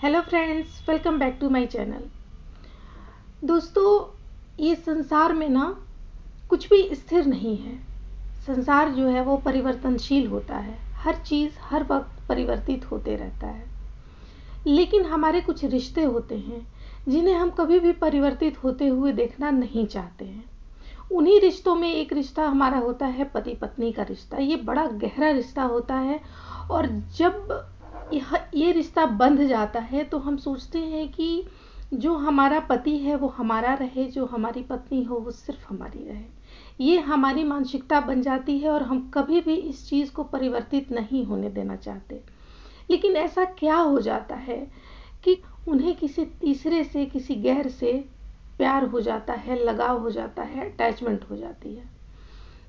Hello friends, welcome back to my channel. दोस्तों, ये संसार में ना कुछ भी स्थिर नहीं है। संसार जो है वो परिवर्तनशील होता है। हर चीज़ हर वक्त परिवर्तित होते रहता है। लेकिन हमारे कुछ रिश्ते होते हैं जिन्हें हम कभी भी परिवर्तित होते हुए देखना नहीं चाहते हैं। उन्हीं रिश्तों में एक रिश्ता हमारा होता है पति पत्नी का रिश्ता। ये बड़ा गहरा रिश्ता होता है और जब ये रिश्ता बंध जाता है तो हम सोचते हैं कि जो हमारा पति है वो हमारा रहे, जो हमारी पत्नी हो वो सिर्फ हमारी रहे। ये हमारी मानसिकता बन जाती है और हम कभी भी इस चीज़ को परिवर्तित नहीं होने देना चाहते। लेकिन ऐसा क्या हो जाता है कि उन्हें किसी तीसरे से, किसी गैर से प्यार हो जाता है, लगाव हो जाता है, अटैचमेंट हो जाती है।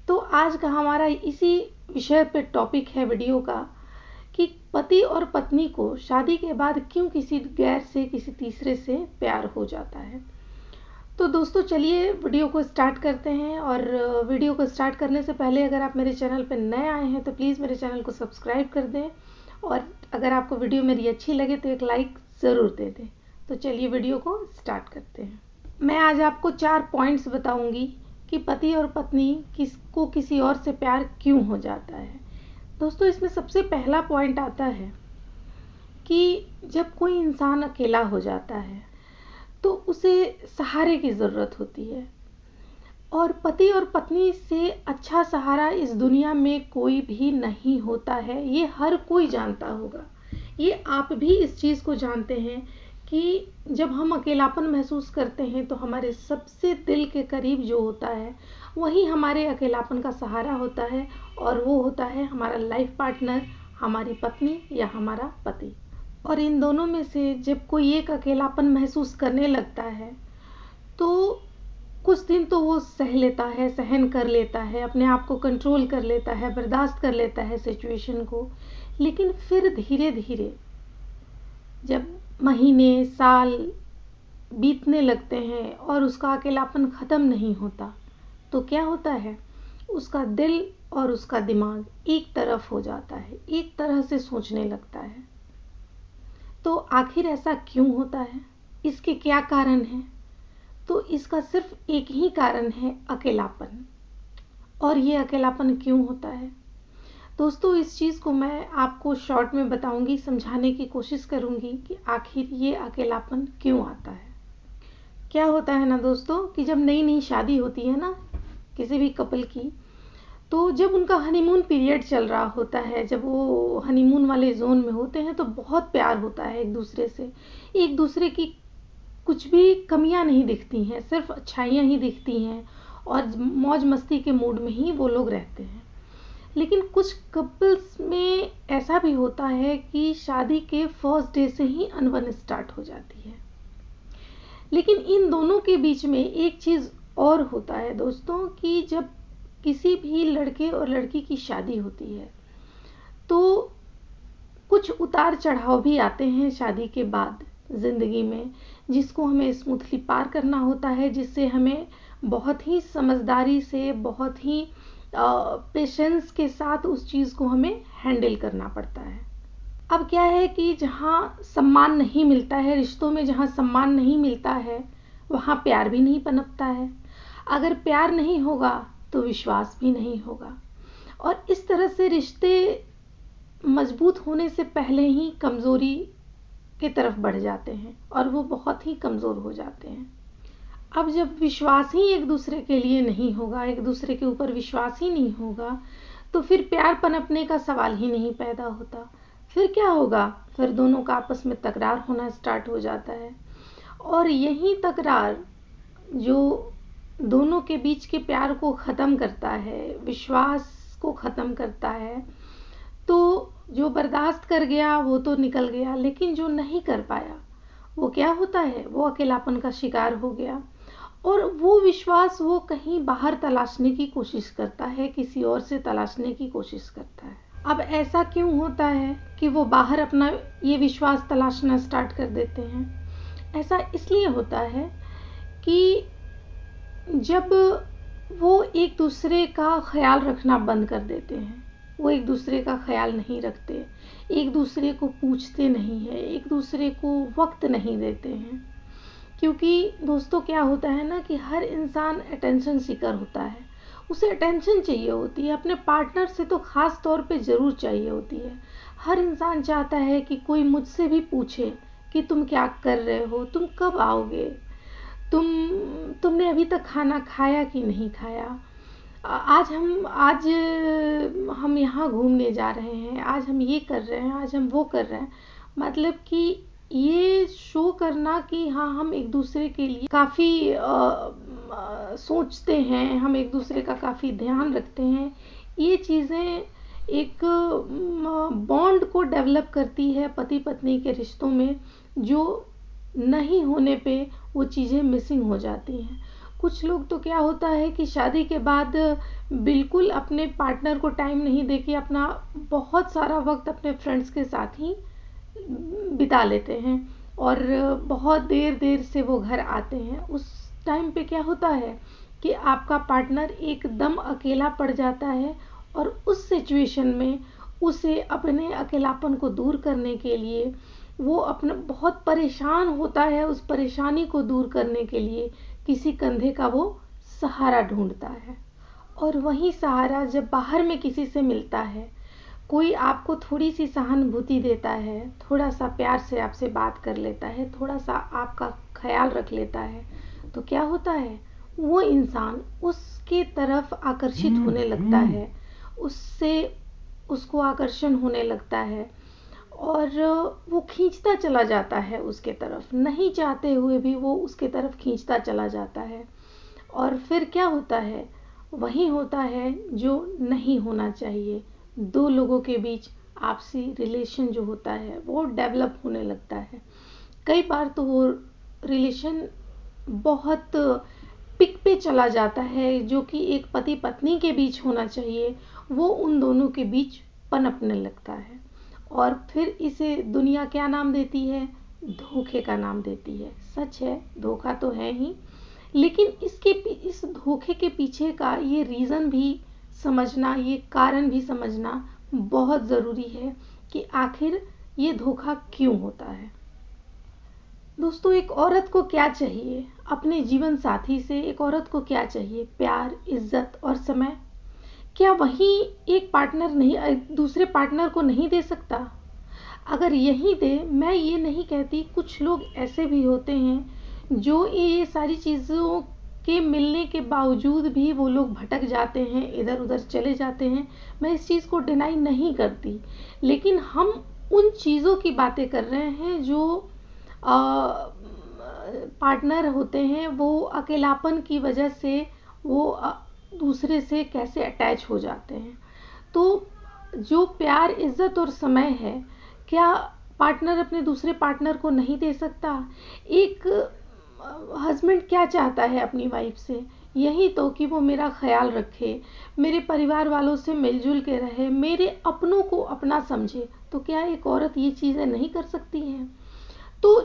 तो आज का हमारा इसी विषय पे टॉपिक है वीडियो का कि पति और पत्नी को शादी के बाद क्यों किसी गैर से, किसी तीसरे से प्यार हो जाता है। तो दोस्तों चलिए वीडियो को स्टार्ट करते हैं। और वीडियो को स्टार्ट करने से पहले अगर आप मेरे चैनल पर नए आए हैं तो प्लीज़ मेरे चैनल को सब्सक्राइब कर दें और अगर आपको वीडियो मेरी अच्छी लगे तो एक लाइक ज़रूर दे दें। तो चलिए वीडियो को स्टार्ट करते हैं। मैं आज आपको 4 पॉइंट्स बताऊंगी कि पति और पत्नी किसको किसी और से प्यार क्यों हो जाता है। दोस्तों, इसमें सबसे पहला पॉइंट आता है कि जब कोई इंसान अकेला हो जाता है तो उसे सहारे की ज़रूरत होती है और पति और पत्नी से अच्छा सहारा इस दुनिया में कोई भी नहीं होता है। ये हर कोई जानता होगा। ये आप भी इस चीज़ को जानते हैं कि जब हम अकेलापन महसूस करते हैं तो हमारे सबसे दिल के करीब जो होता है वही हमारे अकेलापन का सहारा होता है और वो होता है हमारा लाइफ पार्टनर, हमारी पत्नी या हमारा पति। और इन दोनों में से जब कोई एक अकेलापन महसूस करने लगता है तो कुछ दिन तो वो सह लेता है, सहन कर लेता है, अपने आप को कंट्रोल कर लेता है, बर्दाश्त कर लेता है सिचुएशन को। लेकिन फिर धीरे धीरे जब महीने, साल बीतने लगते हैं और उसका अकेलापन ख़त्म नहीं होता तो क्या होता है, उसका दिल और उसका दिमाग एक तरफ हो जाता है, एक तरह से सोचने लगता है। तो आखिर ऐसा क्यों होता है, इसके क्या कारण हैं? तो इसका सिर्फ एक ही कारण है, अकेलापन। और ये अकेलापन क्यों होता है दोस्तों, इस चीज़ को मैं आपको शॉर्ट में बताऊंगी, समझाने की कोशिश करूंगी कि आखिर ये अकेलापन क्यों आता है। क्या होता है ना दोस्तों कि जब नई नई शादी होती है ना किसी भी कपल की, तो जब उनका हनीमून पीरियड चल रहा होता है, जब वो हनीमून वाले जोन में होते हैं तो बहुत प्यार होता है एक दूसरे से। एक दूसरे की कुछ भी कमियां नहीं दिखती हैं, सिर्फ अच्छाइयाँ ही दिखती हैं और मौज मस्ती के मूड में ही वो लोग रहते हैं। लेकिन कुछ कपल्स में ऐसा भी होता है कि शादी के फर्स्ट डे से ही अनबन स्टार्ट हो जाती है। लेकिन इन दोनों के बीच में एक चीज़ और होता है दोस्तों कि जब किसी भी लड़के और लड़की की शादी होती है तो कुछ उतार चढ़ाव भी आते हैं शादी के बाद ज़िंदगी में, जिसको हमें स्मूथली पार करना होता है, जिससे हमें बहुत ही समझदारी से, बहुत ही पेशेंस के साथ उस चीज़ को हमें हैंडल करना पड़ता है। अब क्या है कि जहाँ सम्मान नहीं मिलता है, रिश्तों में जहाँ सम्मान नहीं मिलता है वहाँ प्यार भी नहीं पनपता है। अगर प्यार नहीं होगा तो विश्वास भी नहीं होगा और इस तरह से रिश्ते मजबूत होने से पहले ही कमज़ोरी की तरफ बढ़ जाते हैं और वो बहुत ही कमज़ोर हो जाते हैं। अब जब विश्वास ही एक दूसरे के लिए नहीं होगा, एक दूसरे के ऊपर विश्वास ही नहीं होगा तो फिर प्यार पनपने का सवाल ही नहीं पैदा होता। फिर क्या होगा, फिर दोनों का आपस में तकरार होना स्टार्ट हो जाता है और यही तकरार जो दोनों के बीच के प्यार को ख़त्म करता है, विश्वास को ख़त्म करता है। तो जो बर्दाश्त कर गया वो तो निकल गया, लेकिन जो नहीं कर पाया वो क्या होता है, वो अकेलापन का शिकार हो गया और वो विश्वास वो कहीं बाहर तलाशने की कोशिश करता है, किसी और से तलाशने की कोशिश करता है। अब ऐसा क्यों होता है कि वो बाहर अपना ये विश्वास तलाशना स्टार्ट कर देते हैं? ऐसा इसलिए होता है कि जब वो एक दूसरे का ख्याल रखना बंद कर देते हैं, वो एक दूसरे का ख्याल नहीं रखते, एक दूसरे को पूछते नहीं हैं, एक दूसरे को वक्त नहीं देते हैं। क्योंकि दोस्तों क्या होता है ना कि हर इंसान अटेंशन सीकर होता है, उसे अटेंशन चाहिए होती है, अपने पार्टनर से तो ख़ास तौर पे ज़रूर चाहिए होती है। हर इंसान चाहता है कि कोई मुझसे भी पूछे कि तुम क्या कर रहे हो, तुम कब आओगे, तुमने अभी तक खाना खाया कि नहीं खाया, आज हम यहाँ घूमने जा रहे हैं, आज हम ये कर रहे हैं, आज हम वो कर रहे हैं। मतलब कि ये शो करना कि हाँ हम एक दूसरे के लिए काफ़ी सोचते हैं, हम एक दूसरे का काफ़ी ध्यान रखते हैं, ये चीज़ें एक बॉन्ड को डेवलप करती है पति पत्नी के रिश्तों में, जो नहीं होने पे वो चीज़ें मिसिंग हो जाती हैं। कुछ लोग तो क्या होता है कि शादी के बाद बिल्कुल अपने पार्टनर को टाइम नहीं देके अपना बहुत सारा वक्त अपने फ्रेंड्स के साथ ही बिता लेते हैं और बहुत देर देर से वो घर आते हैं। उस टाइम पे क्या होता है कि आपका पार्टनर एकदम अकेला पड़ जाता है और उस सिचुएशन में उसे अपने अकेलापन को दूर करने के लिए वो अपना बहुत परेशान होता है, उस परेशानी को दूर करने के लिए किसी कंधे का वो सहारा ढूंढता है। और वही सहारा जब बाहर में किसी से मिलता है, कोई आपको थोड़ी सी सहानुभूति देता है, थोड़ा सा प्यार से आपसे बात कर लेता है, थोड़ा सा आपका ख्याल रख लेता है, तो क्या होता है वो इंसान उसके तरफ आकर्षित होने लगता है, उससे उसको आकर्षण होने लगता है और वो खींचता चला जाता है उसके तरफ, नहीं चाहते हुए भी वो उसके तरफ खींचता चला जाता है। और फिर क्या होता है, वही होता है जो नहीं होना चाहिए। दो लोगों के बीच आपसी रिलेशन जो होता है वो डेवलप होने लगता है। कई बार तो वो रिलेशन बहुत पिक पे चला जाता है, जो कि एक पति पत्नी के बीच होना चाहिए, वो उन दोनों के बीच पनपने लगता है। और फिर इसे दुनिया क्या नाम देती है, धोखे का नाम देती है। सच है, धोखा तो है ही, लेकिन इस धोखे के पीछे का ये रीज़न भी समझना, ये कारण भी समझना बहुत ज़रूरी है कि आखिर ये धोखा क्यों होता है। दोस्तों, एक औरत को क्या चाहिए अपने जीवन साथी से? एक औरत को क्या चाहिए? प्यार, इज्जत और समय। क्या वही एक पार्टनर नहीं दूसरे पार्टनर को नहीं दे सकता? अगर यही दे, मैं ये नहीं कहती, कुछ लोग ऐसे भी होते हैं जो ये सारी चीज़ों के मिलने के बावजूद भी वो लोग भटक जाते हैं, इधर उधर चले जाते हैं। मैं इस चीज़ को डिनाई नहीं करती, लेकिन हम उन चीज़ों की बातें कर रहे हैं जो पार्टनर होते हैं, वो अकेलापन की वजह से वो दूसरे से कैसे अटैच हो जाते हैं। तो जो प्यार, इज्जत और समय है, क्या पार्टनर अपने दूसरे पार्टनर को नहीं दे सकता? एक हस्बैंड क्या चाहता है अपनी वाइफ से? यही तो कि वो मेरा ख्याल रखे, मेरे परिवार वालों से मिलजुल के रहे, मेरे अपनों को अपना समझे। तो क्या एक औरत ये चीज़ें नहीं कर सकती है? तो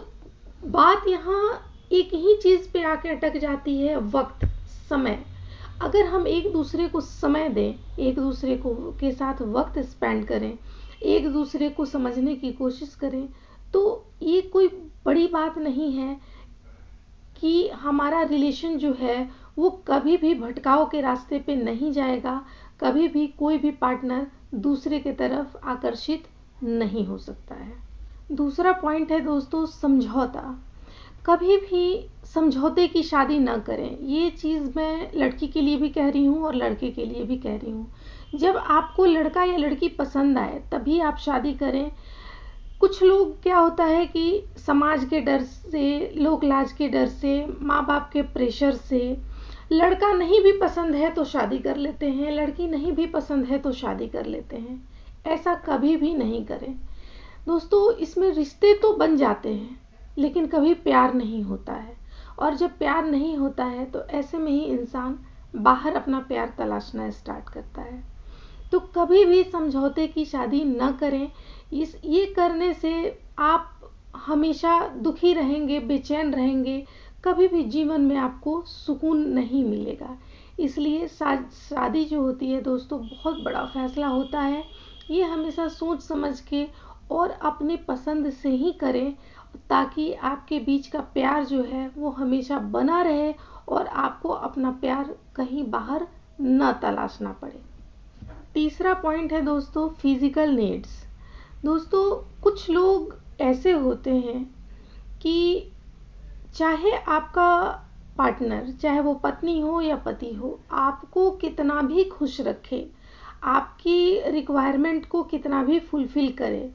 बात यहाँ एक ही चीज़ पे आके अटक जाती है, वक्त, समय। अगर हम एक दूसरे को समय दें, एक दूसरे को के साथ वक्त स्पेंड करें, एक दूसरे को समझने की कोशिश करें, तो ये कोई बड़ी बात नहीं है कि हमारा रिलेशन जो है वो कभी भी भटकाव के रास्ते पे नहीं जाएगा, कभी भी कोई भी पार्टनर दूसरे की तरफ आकर्षित नहीं हो सकता है। दूसरा पॉइंट है दोस्तों, समझौता। कभी भी समझौते की शादी ना करें। ये चीज़ मैं लड़की के लिए भी कह रही हूँ और लड़के के लिए भी कह रही हूँ। जब आपको लड़का या लड़की पसंद आए तभी आप शादी करें। कुछ लोग क्या होता है कि समाज के डर से, लोक लाज के डर से, माँ बाप के प्रेशर से, लड़का नहीं भी पसंद है तो शादी कर लेते हैं, लड़की नहीं भी पसंद है तो शादी कर लेते हैं। ऐसा कभी भी नहीं करें दोस्तों। इसमें रिश्ते तो बन जाते हैं, लेकिन कभी प्यार नहीं होता है। और जब प्यार नहीं होता है तो ऐसे में ही इंसान बाहर अपना प्यार तलाशना स्टार्ट करता है। तो कभी भी समझौते की शादी न करें। ये करने से आप हमेशा दुखी रहेंगे, बेचैन रहेंगे, कभी भी जीवन में आपको सुकून नहीं मिलेगा। इसलिए शादी जो होती है दोस्तों बहुत बड़ा फैसला होता है। ये हमेशा सोच समझ के और अपने पसंद से ही करें, ताकि आपके बीच का प्यार जो है वो हमेशा बना रहे और आपको अपना प्यार कहीं बाहर न तलाशना पड़े। तीसरा पॉइंट है दोस्तों फिजिकल नीड्स। दोस्तों कुछ लोग ऐसे होते हैं कि चाहे आपका पार्टनर, चाहे वो पत्नी हो या पति हो, आपको कितना भी खुश रखे, आपकी रिक्वायरमेंट को कितना भी फुलफिल करे,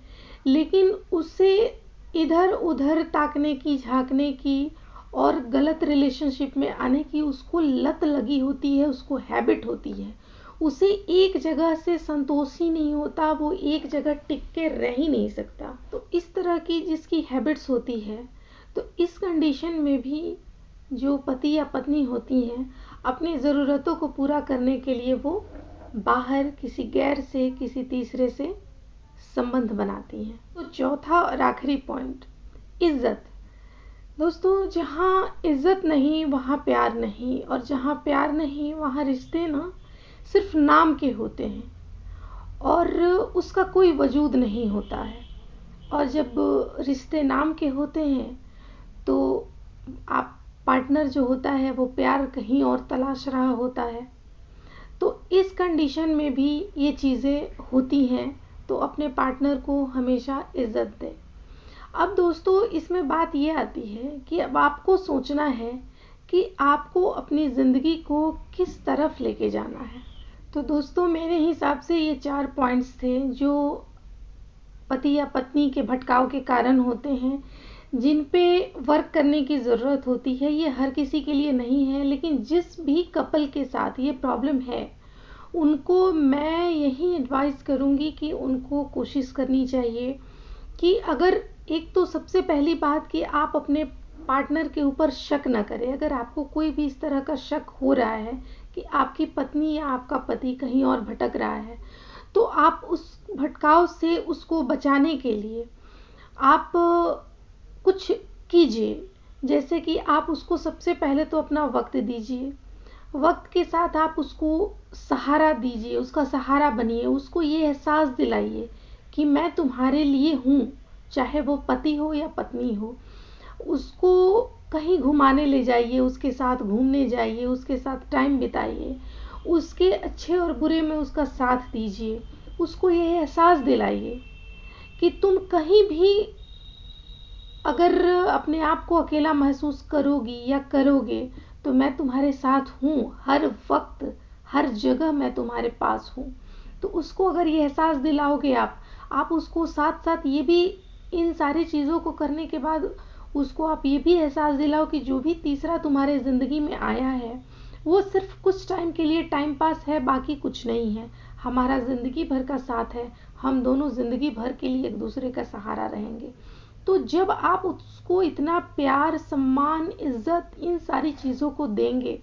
लेकिन उसे इधर उधर ताकने की, झांकने की और गलत रिलेशनशिप में आने की उसको लत लगी होती है, उसको हैबिट होती है। उसे एक जगह से संतोष ही नहीं होता, वो एक जगह टिक के रह ही नहीं सकता। तो इस तरह की जिसकी हैबिट्स होती है, तो इस कंडीशन में भी जो पति या पत्नी होती हैं, अपनी ज़रूरतों को पूरा करने के लिए वो बाहर किसी गैर से, किसी तीसरे से संबंध बनाती हैं। तो चौथा और आखिरी पॉइंट, इज्जत। दोस्तों जहाँ इज्जत नहीं वहाँ प्यार नहीं, और जहाँ प्यार नहीं वहाँ रिश्ते ना सिर्फ नाम के होते हैं और उसका कोई वजूद नहीं होता है। और जब रिश्ते नाम के होते हैं तो आप पार्टनर जो होता है वो प्यार कहीं और तलाश रहा होता है। तो इस कंडीशन में भी ये चीज़ें होती हैं, तो अपने पार्टनर को हमेशा इज्जत दें। अब दोस्तों इसमें बात ये आती है कि अब आपको सोचना है कि आपको अपनी ज़िंदगी को किस तरफ लेके जाना है। तो दोस्तों मेरे हिसाब से ये 4 पॉइंट्स थे जो पति या पत्नी के भटकाव के कारण होते हैं, जिन पे वर्क करने की ज़रूरत होती है। ये हर किसी के लिए नहीं है, लेकिन जिस भी कपल के साथ ये प्रॉब्लम है, उनको मैं यही एडवाइस करूँगी कि उनको कोशिश करनी चाहिए कि अगर एक तो सबसे पहली बात कि आप अपने पार्टनर के ऊपर शक न करें। अगर आपको कोई भी इस तरह का शक हो रहा है कि आपकी पत्नी या आपका पति कहीं और भटक रहा है, तो आप उस भटकाव से उसको बचाने के लिए आप कुछ कीजिए। जैसे कि आप उसको सबसे पहले तो अपना वक्त दीजिए, वक्त के साथ आप उसको सहारा दीजिए, उसका सहारा बनिए, उसको ये एहसास दिलाइए कि मैं तुम्हारे लिए हूँ, चाहे वो पति हो या पत्नी हो। उसको कहीं घुमाने ले जाइए, उसके साथ घूमने जाइए, उसके साथ टाइम बिताइए, उसके अच्छे और बुरे में उसका साथ दीजिए। उसको ये एहसास दिलाइए कि तुम कहीं भी अगर अपने आप को अकेला महसूस करोगी या करोगे तो मैं तुम्हारे साथ हूँ, हर वक्त हर जगह मैं तुम्हारे पास हूँ। तो उसको अगर ये एहसास दिलाओगे आप उसको साथ साथ ये भी, इन सारी चीज़ों को करने के बाद उसको आप ये भी एहसास दिलाओ कि जो भी तीसरा तुम्हारे ज़िंदगी में आया है वो सिर्फ कुछ टाइम के लिए टाइम पास है, बाकी कुछ नहीं है। हमारा ज़िंदगी भर का साथ है, हम दोनों ज़िंदगी भर के लिए एक दूसरे का सहारा रहेंगे। तो जब आप उसको इतना प्यार, सम्मान, इज्जत, इन सारी चीज़ों को देंगे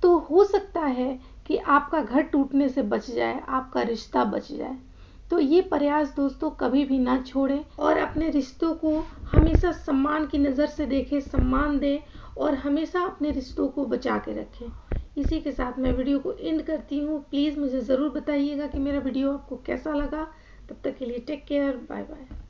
तो हो सकता है कि आपका घर टूटने से बच जाए, आपका रिश्ता बच जाए। तो ये प्रयास दोस्तों कभी भी ना छोड़ें और अपने रिश्तों को हमेशा सम्मान की नज़र से देखें, सम्मान दें और हमेशा अपने रिश्तों को बचा के रखें। इसी के साथ मैं वीडियो को एंड करती हूँ। प्लीज़ मुझे ज़रूर बताइएगा कि मेरा वीडियो आपको कैसा लगा। तब तक के लिए टेक केयर, बाय बाय।